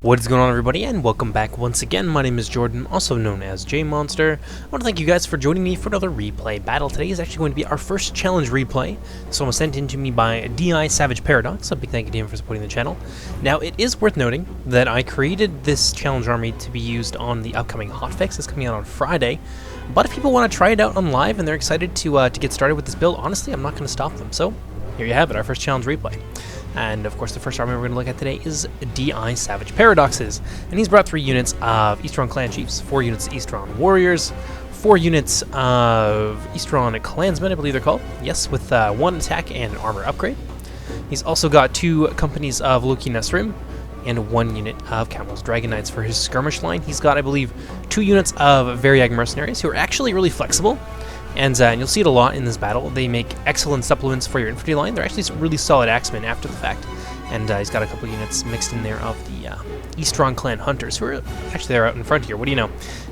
What is going on, everybody, and welcome back once again. My name is Jordan, also known as JMonster. I want to thank you guys for joining me for another replay battle. Today is actually going to be our first challenge replay. This one was sent in to me by DI Savage Paradox, so big thank you to him for supporting the channel. Now, it is worth noting that I created this challenge army to be used on the upcoming hotfix that's coming out on Friday. But if people want to try it out on live and they're excited to get started with this build, honestly, I'm not going to stop them. So, here you have it, our first challenge replay. And of course, the first army we're going to look at today is DI Savage Paradoxes. And he's brought 3 units of Easterling Clan Chiefs, 4 units of Easterling Warriors, 4 units of Easterling Clansmen, I believe they're called. Yes, with 1 attack and an armor upgrade. He's also got 2 companies of Loki Nesrim and 1 unit of Camel's Dragon Knights for his skirmish line. He's got, I believe, 2 units of Variag Mercenaries who are actually really flexible. And you'll see it a lot in this battle. They make excellent supplements for your infantry line. They're actually some really solid axemen after the fact. And he's got a couple units mixed in there of the Easterling Clan Hunters, who are actually they're out in front here. What do you know?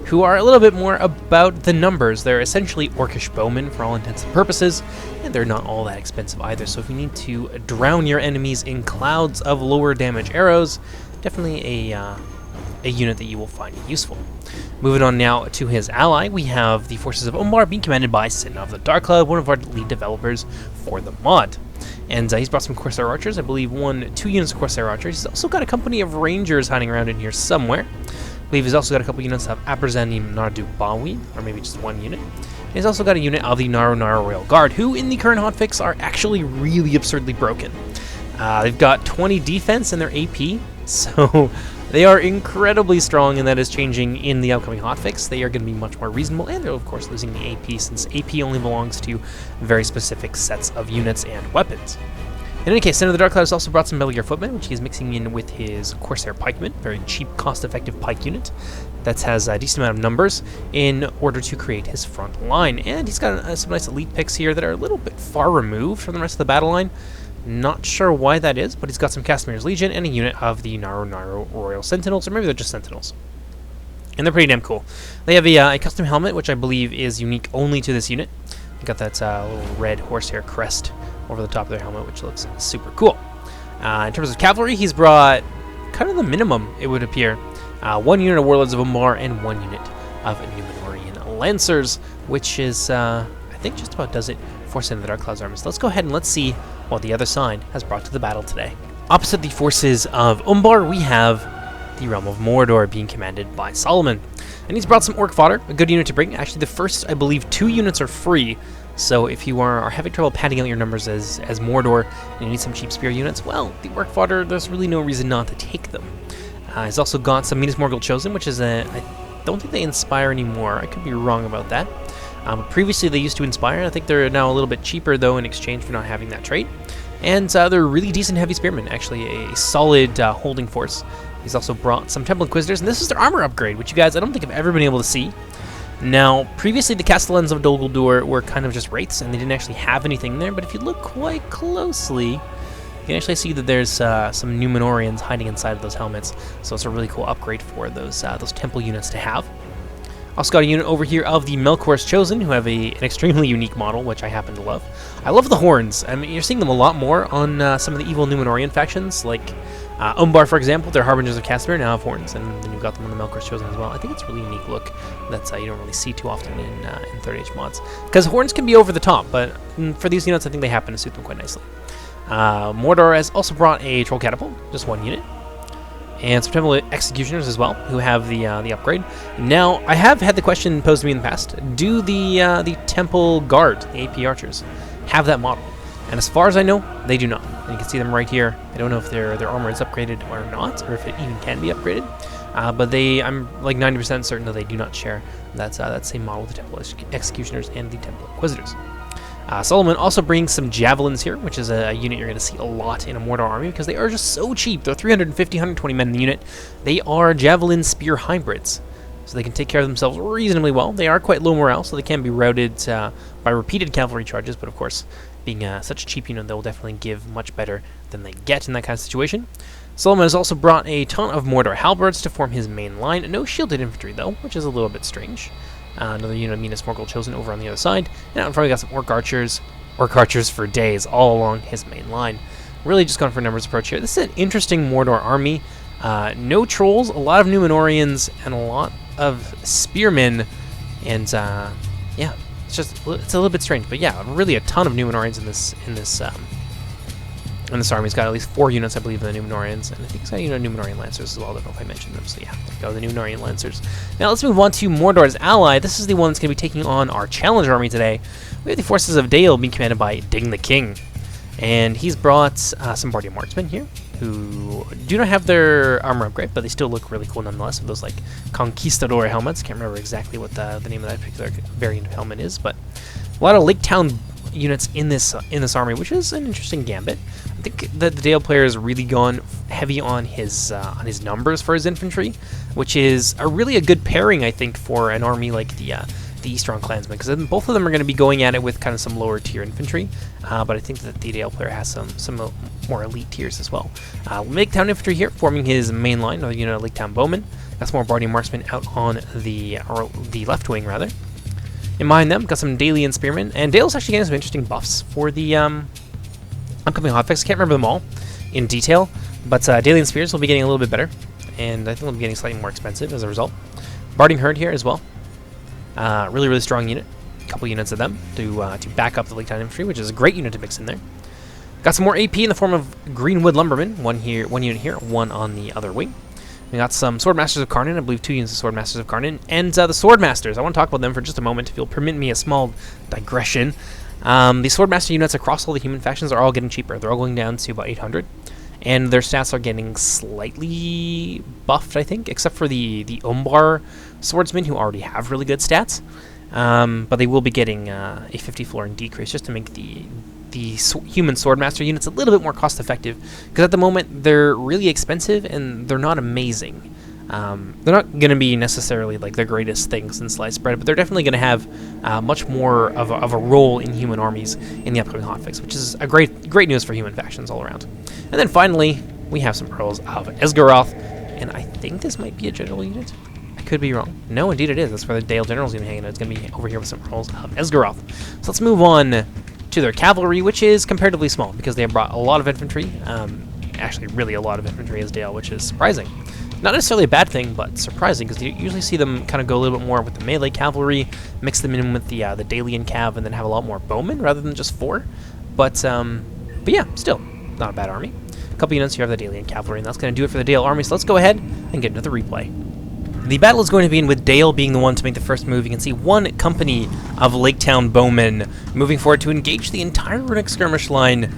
Who are a little bit more about the numbers. They're essentially orcish bowmen for all intents and purposes, and they're not all that expensive either. So if you need to drown your enemies in clouds of lower damage arrows, definitely a unit that you will find useful. Moving on now to his ally, we have the forces of Umbar being commanded by Sin of the Dark Cloud, one of our lead developers for the mod. And he's brought some Corsair Archers, I believe 2 units of Corsair Archers. He's also got a company of Rangers hiding around in here somewhere. I believe he's also got a couple units of Aberzanim Nardu Bawi, or maybe just 1 unit. And he's also got a unit of the Naru Royal Guard, who in the current hotfix are actually really absurdly broken. They've got 20 defense in their AP, so they are incredibly strong, and that is changing in the upcoming hotfix. They are going to be much more reasonable, and they're of course losing the AP, since AP only belongs to very specific sets of units and weapons. In any case, Sin of the Dark Cloud has also brought some Metal Gear Footmen, which he is mixing in with his Corsair Pikemen, very cheap, cost-effective pike unit that has a decent amount of numbers in order to create his front line. And he's got some nice elite picks here that are a little bit far removed from the rest of the battle line. Not sure why that is, but he's got some Casimir's Legion and a unit of the Naru Royal Sentinels, or maybe they're just Sentinels. And they're pretty damn cool. They have a custom helmet, which I believe is unique only to this unit. They got that little red horsehair crest over the top of their helmet, which looks super cool. In terms of cavalry, he's brought kind of the minimum, it would appear. 1 unit of Warlords of Umbar and 1 unit of Numenorian Lancers, which is, I think, just about does it for Sin of the Dark Cloud's army. So let's go ahead and let's see what the other side has brought to the battle today. Opposite the forces of Umbar, we have the Realm of Mordor being commanded by Solomon. And he's brought some Orc Fodder, a good unit to bring. Actually, the first, I believe, 2 units are free. So if you are having trouble padding out your numbers as Mordor and you need some cheap spear units, well, the Orc Fodder, there's really no reason not to take them. He's also got some Minas Morgul Chosen, which is I don't think they inspire anymore. I could be wrong about that. Previously they used to inspire. I think they're now a little bit cheaper though in exchange for not having that trait. And they're really decent heavy spearmen, actually a solid holding force. He's also brought some Temple Inquisitors, and this is their armor upgrade, which you guys I don't think I've ever been able to see. Now, previously the Castellans of Dol Guldur were kind of just wraiths, and they didn't actually have anything there, but if you look quite closely, you can actually see that there's some Numenorians hiding inside of those helmets, so it's a really cool upgrade for those temple units to have. Also got a unit over here of the Melkor's Chosen, who have an extremely unique model, which I happen to love. I love the horns. I mean, you're seeing them a lot more on some of the evil Numenorian factions, like Umbar, for example. Their Harbingers of Castamere now have horns, and then you've got them on the Melkor's Chosen as well. I think it's a really unique look that you don't really see too often in 3rd Age mods. Because horns can be over the top, but for these units, I think they happen to suit them quite nicely. Mordor has also brought a Troll Catapult, just 1 unit. And some Temple Executioners as well, who have the upgrade. Now, I have had the question posed to me in the past, do the Temple Guard, the AP Archers, have that model? And as far as I know, they do not. And you can see them right here. I don't know if their armor is upgraded or not, or if it even can be upgraded. But I'm like 90% certain that they do not share that same model with the Temple Executioners and the Temple Inquisitors. Solomon also brings some Javelins here, which is a unit you're going to see a lot in a Mordor army because they are just so cheap. They're 350, 120 men in the unit. They are Javelin Spear hybrids, so they can take care of themselves reasonably well. They are quite low morale, so they can be routed by repeated cavalry charges, but of course, being such a cheap unit, they'll definitely give much better than they get in that kind of situation. Solomon has also brought a ton of Mordor halberds to form his main line. No shielded infantry, though, which is a little bit strange. Another unit of Minas Morgul Chosen over on the other side. And out in front we got some Orc Archers for days all along his main line. Really just gone for a numbers approach here. This is an interesting Mordor army. No trolls, a lot of Numenorians, and a lot of spearmen, and yeah, it's a little bit strange. But yeah, really a ton of Numenorians in this army. It's got at least 4 units, I believe, of the Numenorians, and I think it's got Numenorean Lancers as well. I don't know if I mentioned them, so yeah, there you go, the Numenorean Lancers. Now let's move on to Mordor's ally. This is the one that's going to be taking on our challenge army today. We have the forces of Dale being commanded by Ding the King, and he's brought some Bardian marksmen here who do not have their armor upgrade, but they still look really cool nonetheless with those like Conquistador helmets. Can't remember exactly what the name of that particular variant of helmet is, but a lot of Lake Town units in this army, which is an interesting gambit. I think that the Dale player has really gone heavy on his numbers for his infantry, which is a good pairing, I think, for an army like the Easterling Clansmen, because both of them are going to be going at it with kind of some lower tier infantry, but I think that the Dale player has some more elite tiers as well. Lake Town infantry here forming his main line, another unit of Lake Town bowmen. Got some more Bardian marksmen out on the left wing rather. In behind them, got some Dalian spearmen, and Dale's actually getting some interesting buffs for the upcoming hotfix. I can't remember them all in detail, but Dalian spears will be getting a little bit better, and I think they'll be getting slightly more expensive as a result. Bardian herd here as well. Really strong unit. A couple units of them to back up the Lake Town infantry, which is a great unit to mix in there. Got some more AP in the form of Greenwood Lumbermen. One unit here, one on the other wing. We got some Swordmasters of Karnan, I believe 2 units of Swordmasters of Karnan, and the Swordmasters. I want to talk about them for just a moment, if you'll permit me a small digression. The Swordmaster units across all the human factions are all getting cheaper. They're all going down to about 800, and their stats are getting slightly buffed, I think, except for the Umbar Swordsmen, who already have really good stats. But they will be getting a 50 florin decrease just to make the human Swordmaster units a little bit more cost effective, because at the moment they're really expensive and they're not amazing. They're not going to be necessarily like the greatest things in sliced bread, but they're definitely going to have much more of a role in human armies in the upcoming hotfix, which is a great news for human factions all around. And then finally, we have some Earls of Esgaroth, and I think this might be a general unit. I could be wrong. No, indeed it is. That's where the Dale General's going to be hanging out. It's going to be over here with some Earls of Esgaroth. So let's move on to their cavalry, which is comparatively small because they have brought a lot of infantry. Actually, really a lot of infantry as Dale, which is surprising. Not necessarily a bad thing, but surprising, because you usually see them kind of go a little bit more with the melee cavalry, mix them in with the Dalian cav, and then have a lot more bowmen rather than just 4. But yeah, still, not a bad army. A couple units here of the Dalian cavalry, and that's going to do it for the Dale army, so let's go ahead and get into the replay. The battle is going to begin with Dale being the one to make the first move. You can see one company of Lake Town bowmen moving forward to engage the entire runic skirmish line,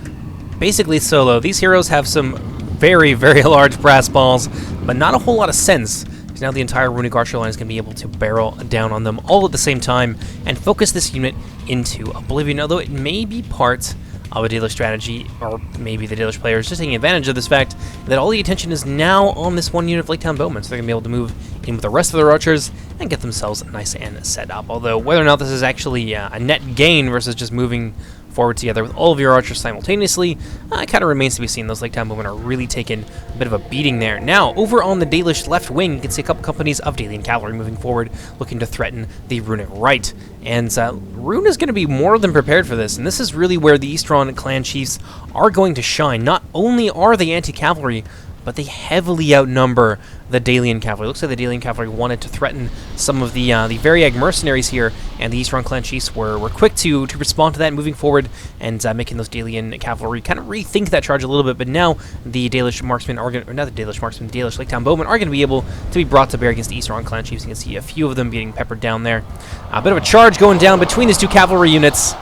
basically solo. These heroes have some very large brass balls, but not a whole lot of sense, because now the entire runic archer line is going to be able to barrel down on them all at the same time and focus this unit into oblivion, although it may be part of a Dalish strategy, or maybe the Dalish player is just taking advantage of this fact that all the attention is now on this one unit of Lake Town bowmen, so they're going to be able to move in with the rest of their archers and get themselves nice and set up. Although whether or not this is actually a net gain versus just moving forward together with all of your archers simultaneously, it kind of remains to be seen. Those Lake Town bowmen are really taking a bit of a beating there. Now, over on the Dalish left wing, you can see a couple companies of Dalian cavalry moving forward, looking to threaten the runic right. And Rune is going to be more than prepared for this, and this is really where the Easterling clan chiefs are going to shine. Not only are they anti-cavalry, but they heavily outnumber the Dalian cavalry. Looks like the Dalian cavalry wanted to threaten some of the Variag mercenaries here, and the Easterling clan chiefs were quick to respond to that, moving forward and making those Dalian cavalry kind of rethink that charge a little bit. But now the Dalish marksmen are going to, not the Dalish marksmen, the Dalish Lake Town bowmen are going to be able to be brought to bear against the Easterling clan chiefs. You can see a few of them getting peppered down there. A bit of a charge going down between these two cavalry units.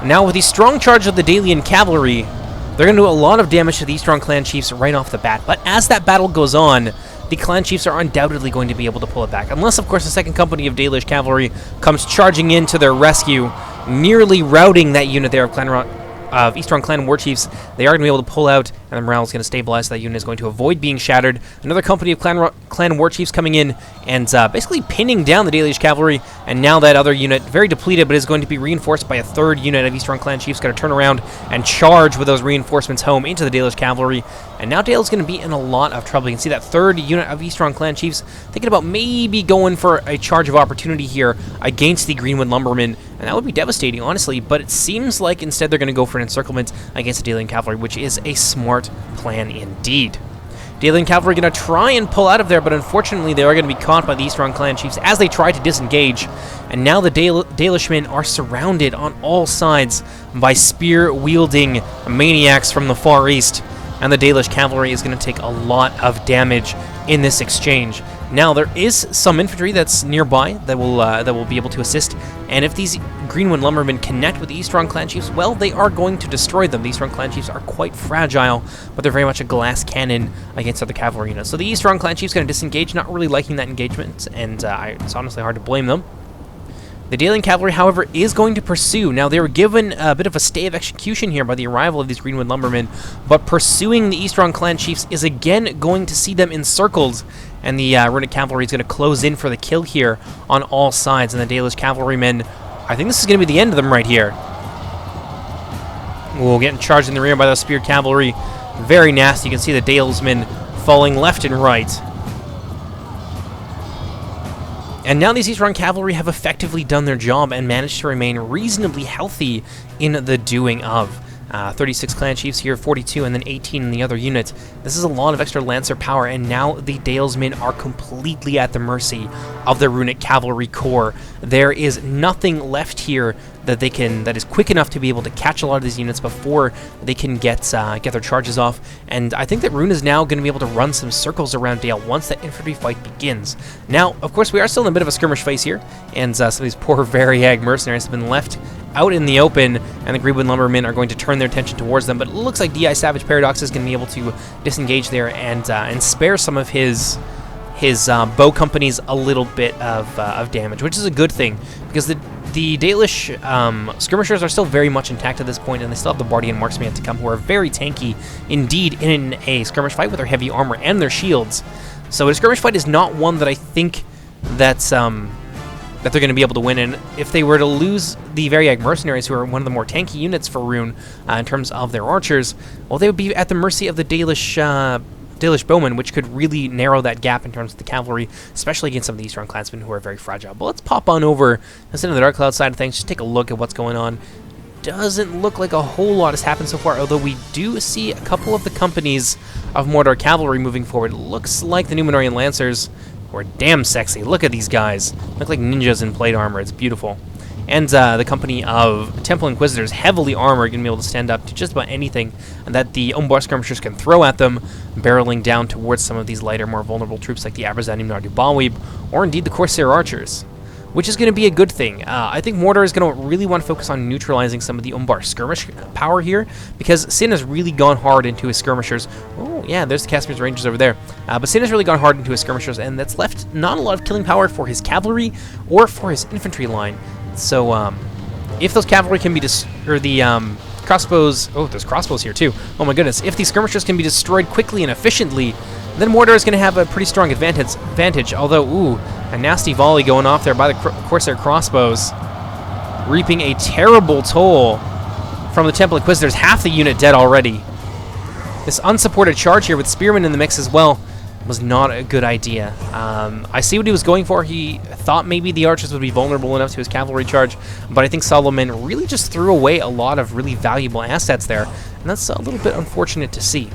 Now with the strong charge of the Dalian cavalry, they're going to do a lot of damage to the Easterling clan chiefs right off the bat. But as that battle goes on, the clan chiefs are undoubtedly going to be able to pull it back. Unless, of course, the second company of Dalish cavalry comes charging in to their rescue, nearly routing that unit there of Easterling clan war chiefs. They are going to be able to pull out, and the morale is going to stabilize. That unit is going to avoid being shattered. Another company of clan war chiefs coming in and basically pinning down the Dalish cavalry. And now that other unit, very depleted, but is going to be reinforced by a third unit of Easterling clan chiefs, going to turn around and charge with those reinforcements home into the Dalish cavalry. And now Dale's going to be in a lot of trouble. You can see that third unit of Easterling clan chiefs thinking about maybe going for a charge of opportunity here against the Greenwood Lumbermen. and that would be devastating, honestly, but it seems like instead they're going to go for an encirclement against the Daelian cavalry, which is a smart plan indeed. Daelian cavalry going to try and pull out of there, but unfortunately they are going to be caught by the Easterling clan chiefs as they try to disengage, and now the Daelishmen are surrounded on all sides by spear-wielding maniacs from the far east, and the Dalish cavalry is going to take a lot of damage in this exchange. Now, there is some infantry that's nearby that will be able to assist, and if these Greenwood lumbermen connect with the Easterling clan chiefs, well, they are going to destroy them. The Easterling clan chiefs are quite fragile, but they're very much a glass cannon against other cavalry units. So the Easterling clan chiefs going to disengage, not really liking that engagement, and it's honestly hard to blame them. The Daelian cavalry, however, is going to pursue. Now, they were given a bit of a stay of execution here by the arrival of these Greenwood lumbermen, but pursuing the Easterling clan chiefs is again going to see them encircled, and the runic cavalry is going to close in for the kill here on all sides, and the Dalish cavalrymen, I think this is going to be the end of them right here. We'll getting charged in the rear by the spear cavalry. Very nasty. You can see the Dalesmen falling left and right. And now these Easterling cavalry have effectively done their job and managed to remain reasonably healthy in the doing of. 36 clan chiefs here, 42, and then 18 in the other unit. This is a lot of extra lancer power, and now the Dalesmen are completely at the mercy of the runic cavalry corps. There is nothing left here that is quick enough to be able to catch a lot of these units before they can get their charges off. And I think that Rune is now going to be able to run some circles around Dale once that infantry fight begins. Now, of course, we are still in a bit of a skirmish phase here, and some of these poor Variag mercenaries have been left out in the open, and the Greenwood lumbermen are going to turn their attention towards them. But it looks like DI Savage Paradox is going to be able to disengage there and spare some of his bow companies a little bit of damage, which is a good thing, because the Dalish skirmishers are still very much intact at this point, and they still have the Bardian marksmen to come, who are very tanky indeed in a skirmish fight with their heavy armor and their shields. So a skirmish fight is not one that I think that they're going to be able to win. And if they were to lose the Variag mercenaries, who are one of the more tanky units for Rune in terms of their archers, well, they would be at the mercy of the Dalish bowmen, which could really narrow that gap in terms of the cavalry, especially against some of the Eastern clansmen who are very fragile. But let's pop on over instead of the Dark Cloud side of things, just take a look at what's going on. Doesn't look like a whole lot has happened so far, although we do see a couple of the companies of Mordor cavalry moving forward. It looks like the Numenorian Lancers, who are damn sexy. Look at these guys. Look like ninjas in plate armor. It's beautiful. And the company of Temple Inquisitors, heavily armored, going to be able to stand up to just about anything that the Umbar skirmishers can throw at them, barreling down towards some of these lighter, more vulnerable troops like the Abrazanim Nardu Bawib, or indeed the Corsair archers, which is going to be a good thing. I think Mordor is going to really want to focus on neutralizing some of the Umbar skirmish power here, because Sin has really gone hard into his skirmishers. Oh, yeah, there's the Caspian's Rangers over there. But Sin has really gone hard into his skirmishers, and that's left not a lot of killing power for his cavalry or for his infantry line. So, if those cavalry can be crossbows... Oh, there's crossbows here, too. Oh, my goodness. If these skirmishers can be destroyed quickly and efficiently, then Mordor is going to have a pretty strong advantage. Although, ooh, a nasty volley going off there by the Corsair crossbows, reaping a terrible toll from the Temple Inquisitors. Half the unit dead already. This unsupported charge here with spearmen in the mix as well was not a good idea. I see what he was going for. He thought maybe the archers would be vulnerable enough to his cavalry charge, but I think Solomon really just threw away a lot of really valuable assets there, and that's a little bit unfortunate to see.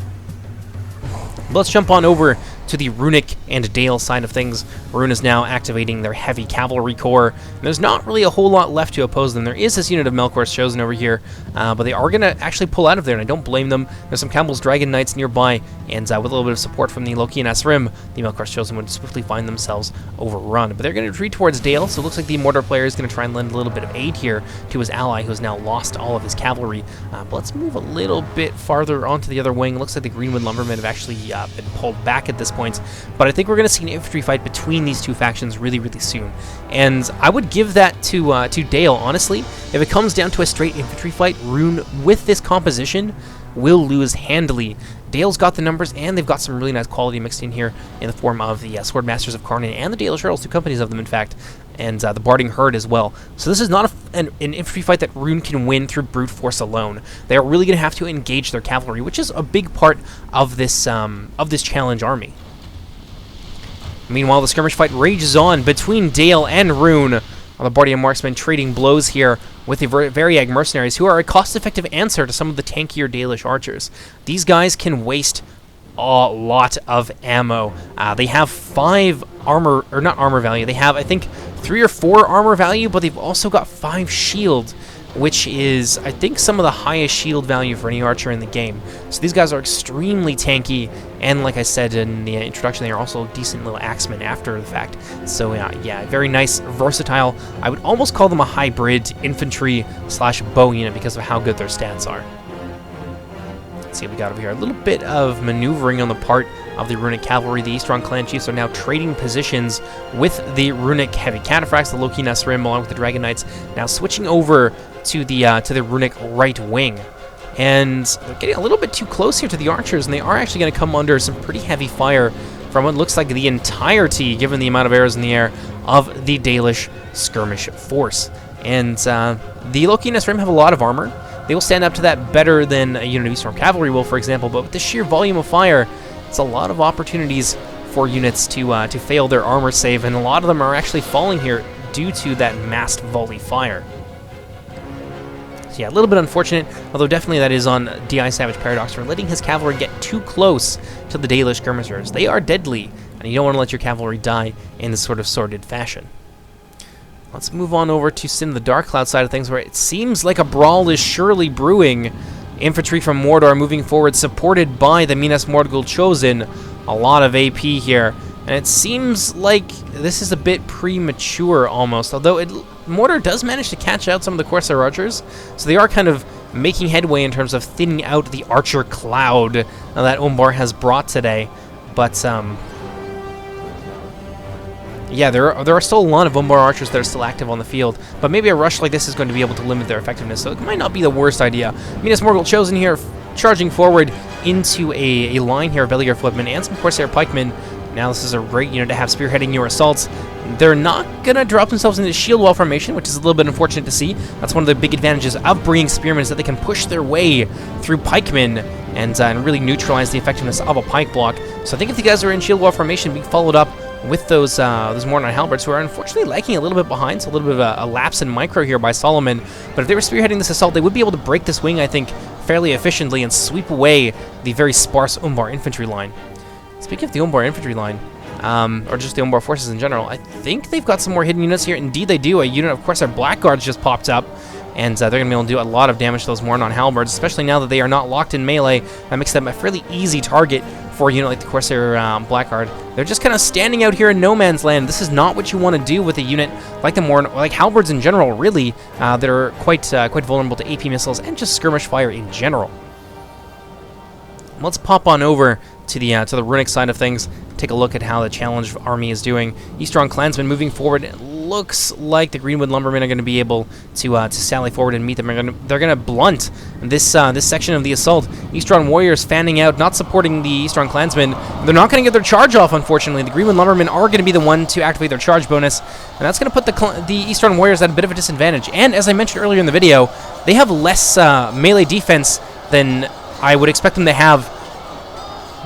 But let's jump on over to the Runic and Dale side of things. Rune is now activating their heavy cavalry corps. And there's not really a whole lot left to oppose them. There is this unit of Melkor's Chosen over here, but they are going to actually pull out of there, and I don't blame them. There's some Campbell's Dragon Knights nearby, and with a little bit of support from the Loki and Asrim, the Melkor's Chosen would swiftly find themselves overrun. But they're going to retreat towards Dale, so it looks like the Mordor player is going to try and lend a little bit of aid here to his ally, who has now lost all of his cavalry. But let's move a little bit farther onto the other wing. It looks like the Greenwood Lumbermen have actually been pulled back at this point, but I think we're going to see an infantry fight between these two factions really, really soon. And I would give that to Dale, honestly. If it comes down to a straight infantry fight, Rune, with this composition, will lose handily. Dale's got the numbers, and they've got some really nice quality mixed in here in the form of the Sword Masters of Karnan and the Dalish Earls, two companies of them, in fact, and the Barding Herd as well. So this is not an infantry fight that Rune can win through brute force alone. They are really going to have to engage their cavalry, which is a big part of this challenge army. Meanwhile, the skirmish fight rages on between Dale and Rune. the Bardian marksmen trading blows here with the Variag mercenaries, who are a cost-effective answer to some of the tankier Dalish archers. These guys can waste a lot of ammo. They have 5 armor, or not armor value, they have, I think, 3 or 4 armor value, but they've also got 5 shield, which is, I think, some of the highest shield value for any archer in the game. So these guys are extremely tanky, and like I said in the introduction, they are also decent little axemen after the fact. So yeah, very nice, versatile. I would almost call them a hybrid infantry / bow unit because of how good their stats are. Let's see what we got over here. A little bit of maneuvering on the part of the Runic Cavalry. The Easterling clan chiefs are now trading positions with the Runic Heavy Cataphracts, the Loki Nasrim, along with the Dragon Knights, now switching over to the Runic right wing. And they're getting a little bit too close here to the archers, and they are actually going to come under some pretty heavy fire from what looks like the entirety, given the amount of arrows in the air, of the Dalish skirmish force. And the Loki Nasrim have a lot of armor. They will stand up to that better than a unit of Eastern Cavalry will, for example, but with the sheer volume of fire, it's a lot of opportunities for units to fail their armor save, and a lot of them are actually falling here due to that massed volley fire. So yeah, a little bit unfortunate, although definitely that is on DI Savage Paradox for letting his cavalry get too close to the Dalish skirmishers. They are deadly, and you don't want to let your cavalry die in this sort of sordid fashion. Let's move on over to Sin the Dark Cloud side of things, where it seems like a brawl is surely brewing. Infantry from Mordor moving forward, supported by the Minas Morgul Chosen. A lot of AP here. And it seems like this is a bit premature, almost. Although Mordor does manage to catch out some of the Corsair archers. So they are kind of making headway in terms of thinning out the archer cloud that Umbar has brought today. But, yeah, there are still a lot of Umbar archers that are still active on the field, but maybe a rush like this is going to be able to limit their effectiveness, so it might not be the worst idea. Minas Morgul Chosen here, charging forward into a line here of Beliar Flipmen and some Corsair Pikemen. Now this is a great unit to have spearheading your assaults. They're not going to drop themselves into shield wall formation, which is a little bit unfortunate to see. That's one of the big advantages of bringing spearmen, is that they can push their way through pikemen and really neutralize the effectiveness of a pike block. So I think if the guys are in shield wall formation, being followed up with those Mornar halberds, who are unfortunately lagging a little bit behind, so a little bit of a lapse in micro here by Solomon. But if they were spearheading this assault, they would be able to break this wing, I think, fairly efficiently and sweep away the very sparse Umbar infantry line. Speaking of the Umbar infantry line, or just the Umbar forces in general, I think they've got some more hidden units here. Indeed they do. A unit of Corsair Blackguards just popped up, and they're going to be able to do a lot of damage to those Mornar halberds, especially now that they are not locked in melee. That makes them a fairly easy target for a unit like the Corsair Blackguard. They're just kind of standing out here in no man's land. This is not what you want to do with a unit like the like halberds in general, really, that are quite vulnerable to AP missiles and just skirmish fire in general. Let's pop on over to the runic side of things. Take a look at how the challenge army is doing. Easterling clansmen moving forward. It looks like the Greenwood Lumbermen are going to be able to sally forward and meet them. They're going to blunt this section of the assault. Easterling warriors fanning out, not supporting the Easterling clansmen. They're not going to get their charge off, unfortunately. The Greenwood Lumbermen are going to be the one to activate their charge bonus, and that's going to put the Easterling warriors at a bit of a disadvantage. And as I mentioned earlier in the video, they have less melee defense than I would expect them to have,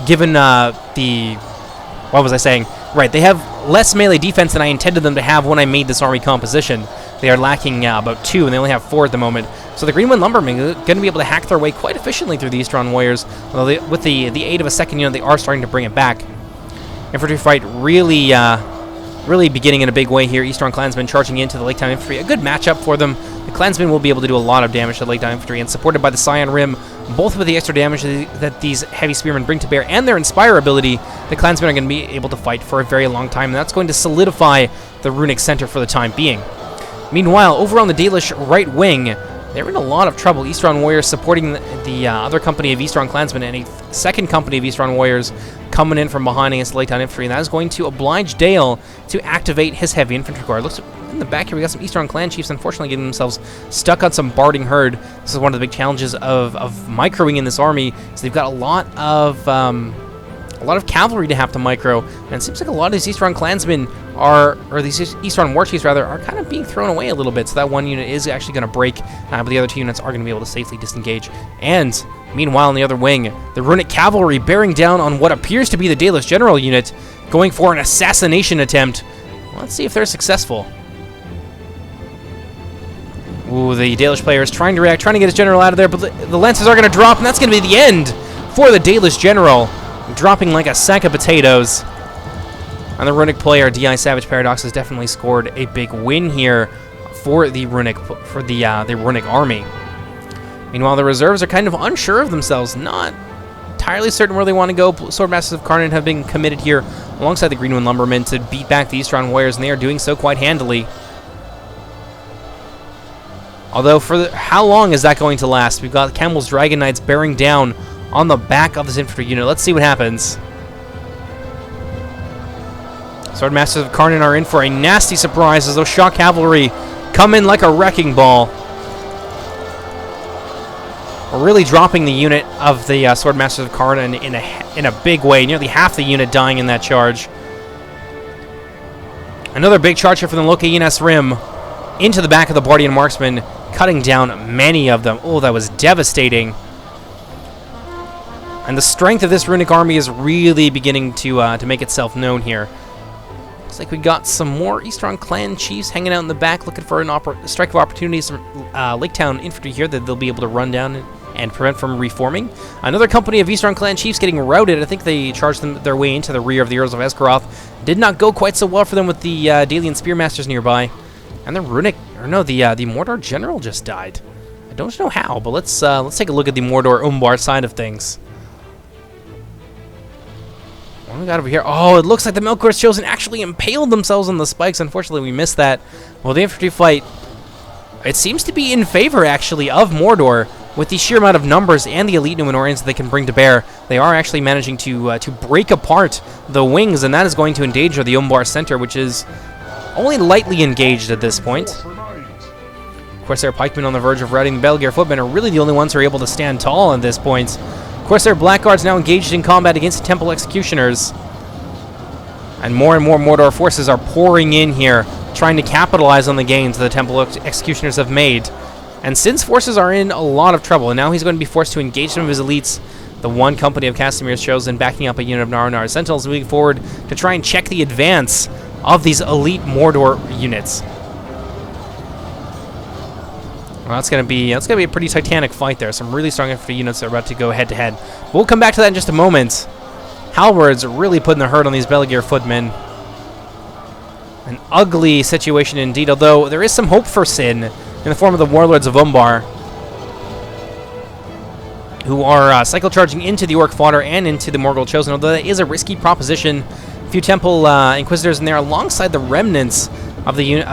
given what was I saying? Right, they have less melee defense than I intended them to have when I made this army composition. They are lacking about 2, and they only have 4 at the moment. So the Greenwood Lumbermen are going to be able to hack their way quite efficiently through the Eastern warriors. Although with the aid of a second unit, they are starting to bring it back. Infantry fight really beginning in a big way here. Eastern clansmen charging into the Lake Town infantry. A good matchup for them. The clansmen will be able to do a lot of damage to the Lake Town infantry, and supported by the Scion Rim, both with the extra damage that these heavy spearmen bring to bear and their Inspire ability, the clansmen are going to be able to fight for a very long time, and that's going to solidify the runic center for the time being. Meanwhile, over on the Dalish right wing, they're in a lot of trouble. Eastern warriors supporting the other company of Eastern clansmen, and a second company of Eastern warriors coming in from behind against the Lake Town infantry, and that is going to oblige Dale to activate his heavy infantry corps. Looks in the back here, we got some Eastern clan chiefs unfortunately getting themselves stuck on some barding herd. This is one of the big challenges of microing in this army. So they've got a lot of cavalry to have to micro, and it seems like a lot of these Eastern clansmen or these Eastern war chiefs rather, are kind of being thrown away a little bit. So that one unit is actually going to break, but the other 2 units are going to be able to safely disengage. And meanwhile, on the other wing, the runic cavalry bearing down on what appears to be the Dalish general unit, going for an assassination attempt. Let's see if they're successful. Ooh, the Dalish player is trying to react, trying to get his general out of there, but the Lancers are going to drop, and that's going to be the end for the Dalish general, dropping like a sack of potatoes. And the Runic player, DI Savage Paradox, has definitely scored a big win here for the Runic army. Meanwhile, the reserves are kind of unsure of themselves, not entirely certain where they want to go. Swordmasters of Karnan have been committed here alongside the Greenwind Lumbermen to beat back the Easterling Warriors, and they are doing so quite handily. Although, how long is that going to last? We've got Campbell's Dragon Knights bearing down on the back of this infantry unit. Let's see what happens. Swordmasters of Karnan are in for a nasty surprise as those shock cavalry come in like a wrecking ball. We're really dropping the unit of the Swordmasters of Karnan in a big way. Nearly half the unit dying in that charge. Another big charge here from the Locaenas Rim into the back of the Bardian Marksmen, cutting down many of them. Oh, that was devastating. And the strength of this Runic army is really beginning to make itself known here. Looks like we got some more Easterling clan chiefs hanging out in the back, looking for a strike of opportunities from Laketown infantry here that they'll be able to run down and prevent from reforming. Another company of Easterling clan chiefs getting routed. I think they charged their way into the rear of the Earls of Esgaroth. Did not go quite so well for them with the Dalian Spearmasters nearby. And the the Mordor General just died. I don't know how, but let's take a look at the Mordor Umbar side of things. What do we got over here? Oh, it looks like the Melkor's Chosen actually impaled themselves on the spikes. Unfortunately, we missed that. Well, the infantry fight, it seems to be in favor, actually, of Mordor. With the sheer amount of numbers and the elite Numenorians that they can bring to bear, they are actually managing to break apart the wings, and that is going to endanger the Umbar Center, which is only lightly engaged at this point. Corsair Pikemen on the verge of routing. The Belgier Footmen are really the only ones who are able to stand tall at this point. Corsair Blackguards now engaged in combat against the Temple Executioners. And more Mordor forces are pouring in here, trying to capitalize on the gains the Temple Executioners have made. And since forces are in a lot of trouble, and now he's going to be forced to engage some of his elites, the one company of Castamir's Chosen backing up a unit of Narunar Sentinels moving forward to try and check the advance of these elite Mordor units. Well, that's gonna be a pretty titanic fight there. Some really strong infantry units are about to go head to head. But we'll come back to that in just a moment. Halberds really putting the hurt on these Belgier footmen. An ugly situation indeed, although there is some hope for Sin in the form of the Warlords of Umbar, who are cycle charging into the Orc Fodder and into the Morgul Chosen, although that is a risky proposition. A few Temple Inquisitors in there alongside the remnants of a unit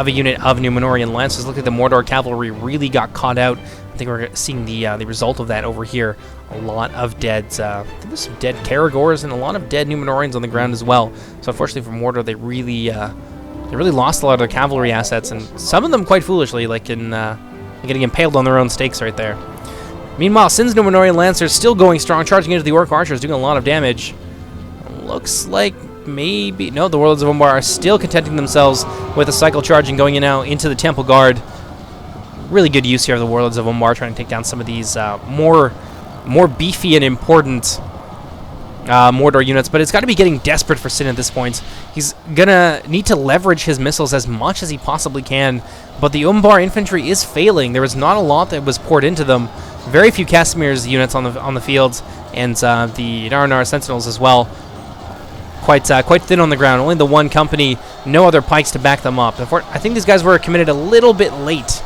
of Numenorian Lancers. Look at the Mordor Cavalry really got caught out. I think we're seeing the result of that over here. A lot of dead, I think there's some dead Caragors and a lot of dead Numenorians on the ground as well. So unfortunately for Mordor, they really lost a lot of their cavalry assets, and some of them quite foolishly, like in getting impaled on their own stakes right there. Meanwhile, Sin's Numenorian Lancers still going strong, charging into the Orc Archers, doing a lot of damage. Looks like maybe... No, the Warlords of Umbar are still contenting themselves with a cycle charging going in now into the Temple Guard. Really good use here of the Warlords of Umbar, trying to take down some of these more beefy and important Mordor units, but it's got to be getting desperate for Sin at this point. He's gonna need to leverage his missiles as much as he possibly can, but the Umbar infantry is failing. There was not a lot that was poured into them. Very few Casimir's units on the fields, and the Narunar Sentinels as well. Quite thin on the ground. Only the one company, no other pikes to back them up. I think these guys were committed a little bit late.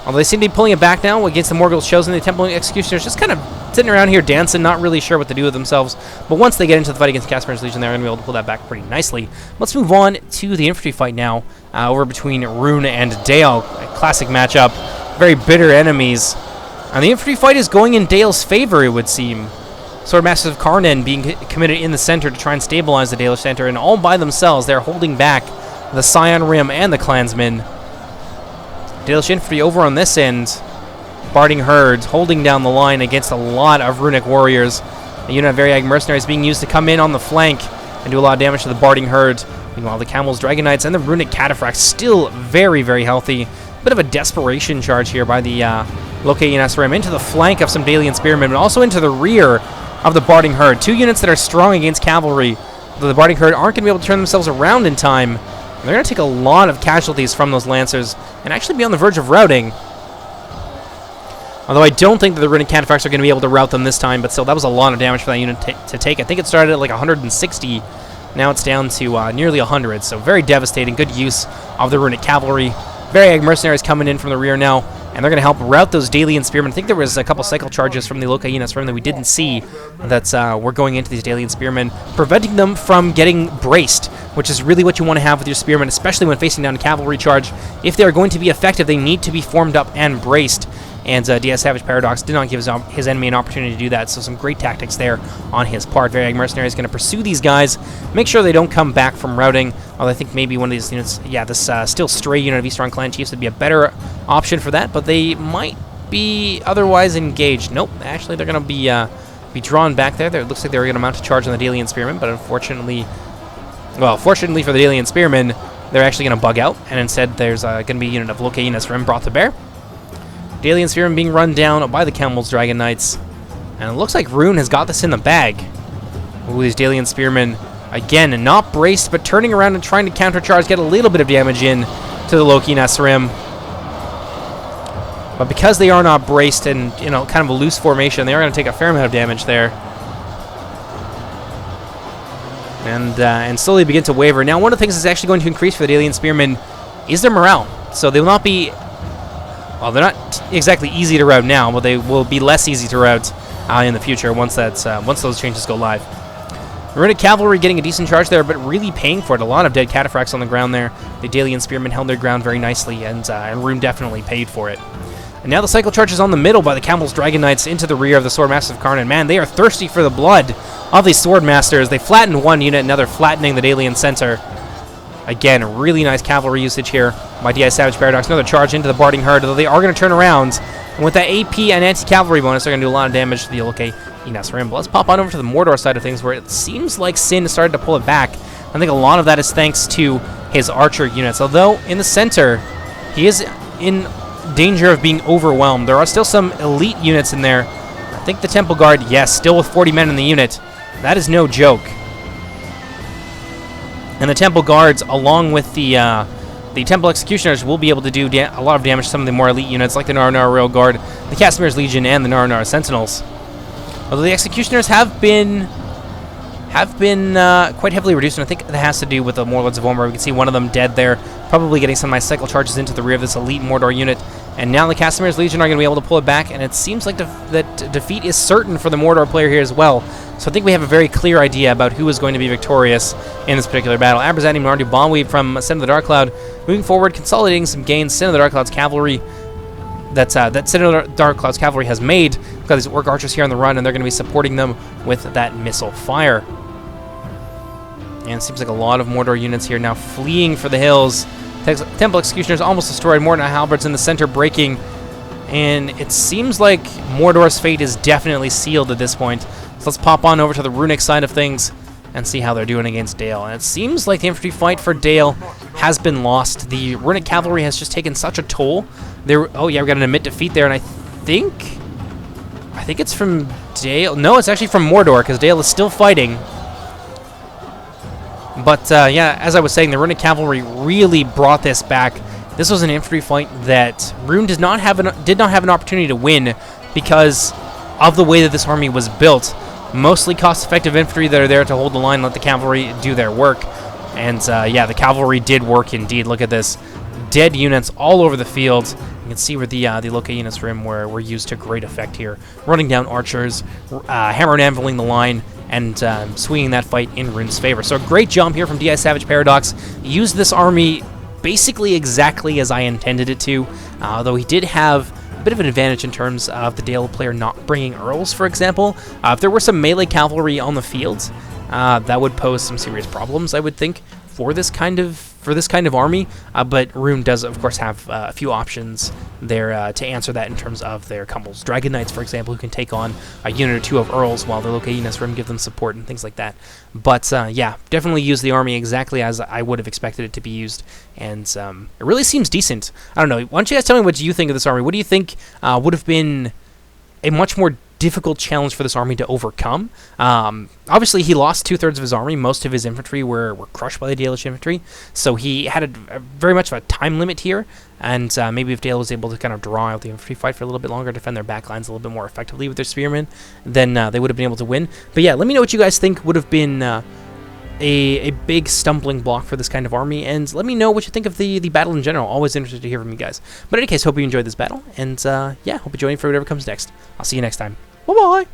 Although they seem to be pulling it back now against the Morgul's Chosen. The Temple Executioners just kind of sitting around here dancing, not really sure what to do with themselves. But once they get into the fight against Castamir's Legion, they're going to be able to pull that back pretty nicely. Let's move on to the infantry fight now, over between Rune and Dale. A classic matchup. Very bitter enemies. And the infantry fight is going in Dale's favor, it would seem. Swordmasters of Karnan being committed in the center to try and stabilize the Dalish center, and all by themselves, they're holding back the Scion Rim and the Clansmen. Dalish infantry over on this end, Barding herds, holding down the line against a lot of Runic warriors. A unit of Variag mercenaries being used to come in on the flank and do a lot of damage to the Barding herd. Meanwhile, the Camel's Dragon Knights and the Runic Cataphracts still very, very healthy. Bit of a desperation charge here by the Locaenas Rim into the flank of some Dalian Spearmen, but also into the rear of the Barding herd. Two units that are strong against cavalry, though the Barding herd aren't going to be able to turn themselves around in time. They're going to take a lot of casualties from those Lancers and actually be on the verge of routing. Although I don't think that the Runic Cataphracts are going to be able to rout them this time, but still, that was a lot of damage for that unit to take. I think it started at like 160. Now it's down to nearly 100, so very devastating. Good use of the Runic Cavalry. Very Mercenaries coming in from the rear now, and they're going to help rout those Dalian Spearmen. I think there was a couple cycle charges from the Locaenas room that we didn't see that were going into these Dalian Spearmen, preventing them from getting braced, which is really what you want to have with your Spearmen, especially when facing down a cavalry charge. If they are going to be effective, they need to be formed up and braced. And DS Savage Paradox did not give his enemy an opportunity to do that, so some great tactics there on his part. Very Mercenary is going to pursue these guys, make sure they don't come back from routing, although I think maybe one of these units, yeah, this still stray unit of Easterling Clan Chiefs would be a better option for that, but they might be otherwise engaged. Nope, actually they're going to be drawn back there. It looks like they were going to mount a charge on the Dalian Spearmen, but unfortunately, well, fortunately for the Dalian Spearmen, they're actually going to bug out, and instead there's going to be a unit of Locaenas Rim brought to bear. Dalian Spearmen being run down by the Camel's Dragon Knights. And it looks like Rune has got this in the bag. Ooh, these Dalian Spearmen, again, not braced, but turning around and trying to countercharge, get a little bit of damage in to the Locaenas Rim. But because they are not braced and, you know, kind of a loose formation, they are going to take a fair amount of damage there. And slowly begin to waver. Now, one of the things that's actually going to increase for the Dalian Spearmen is their morale. So they will not be... Well, they're not exactly easy to route now, but they will be less easy to route in the future once those changes go live. The Runic Cavalry getting a decent charge there, but really paying for it. A lot of dead Cataphracts on the ground there. The Dalian Spearmen held their ground very nicely, and Rune definitely paid for it. And now the cycle charge is on the middle by the Camel's Dragon Knights into the rear of the Swordmasters of Karn. And man, they are thirsty for the blood of these Swordmasters. They flattened one unit, and now they're flattening the Dalian Center. Again, really nice cavalry usage here by DS Savage Paradox. Another charge into the Barding Herd, though they are going to turn around. And with that AP and anti-cavalry bonus, they're going to do a lot of damage to the Locaenas Rim. But let's pop on over to the Mordor side of things, where it seems like Sin has started to pull it back. I think a lot of that is thanks to his archer units. Although, in the center, he is in danger of being overwhelmed. There are still some elite units in there. I think the Temple Guard, yes, still with 40 men in the unit. That is no joke. And the Temple Guards, along with the Temple Executioners, will be able to do a lot of damage to some of the more elite units, like the Narnar Royal Guard, the Casimir's Legion, and the Narnar Sentinels. Although the Executioners have been quite heavily reduced, and I think that has to do with the Warlords of Omar. We can see one of them dead there, probably getting some nice cycle charges into the rear of this elite Mordor unit. And now the Casimir's Legion are going to be able to pull it back, and it seems like that defeat is certain for the Mordor player here as well. So I think we have a very clear idea about who is going to be victorious in this particular battle. Abrazani Mardu Bombweed from Sin of the Dark Cloud moving forward, consolidating some gains. Sin of the Dark Cloud's cavalry, that Sin of the Dark Cloud's cavalry has made. We've got these Orc Archers here on the run, and they're going to be supporting them with that missile fire. And it seems like a lot of Mordor units here now fleeing for the hills. Temple Executioners almost destroyed. Mordor Halberds in the center breaking. And it seems like Mordor's fate is definitely sealed at this point. So let's pop on over to the Runic side of things and see how they're doing against Dale. And it seems like the infantry fight for Dale has been lost. The Runic Cavalry has just taken such a toll. Oh yeah, we got an admit defeat there, and I think it's from Dale. No, it's actually from Mordor, because Dale is still fighting. But yeah, as I was saying, the Runic Cavalry really brought this back. This was an infantry fight that Rune did not have an opportunity to win because of the way that this army was built. Mostly cost-effective infantry that are there to hold the line, let the cavalry do their work. And yeah, the cavalry did work indeed. Look at this. Dead units all over the field. You can see where the Locaenas Rim were used to great effect here. Running down archers, hammer and anviling the line, and swinging that fight in Rune's favor. So a great jump here from DS Savage Paradox. Used this army basically exactly as I intended it to, though he did have a bit of an advantage in terms of the Dale player not bringing Earls, for example. If there were some melee cavalry on the field, that would pose some serious problems, I would think, for this kind of army. But Rune does, of course, have a few options there to answer that in terms of their Camel's Dragon Knights, for example, who can take on a unit or two of Earls while the Locaenas Rim give them support and things like that. But yeah, definitely use the army exactly as I would have expected it to be used, and it really seems decent. I don't know. Why don't you guys tell me what you think of this army? What do you think would have been a much more difficult challenge for this army to overcome. Obviously, he lost 2/3 of his army. Most of his infantry were crushed by the Dalish infantry, so he had a very much of a time limit here, and maybe if Dale was able to kind of draw out the infantry fight for a little bit longer, defend their backlines a little bit more effectively with their spearmen, then they would have been able to win. But yeah, let me know what you guys think would have been a big stumbling block for this kind of army, and let me know what you think of the battle in general. Always interested to hear from you guys. But in any case, hope you enjoyed this battle, and yeah, hope you join me for whatever comes next. I'll see you next time. Bye-bye!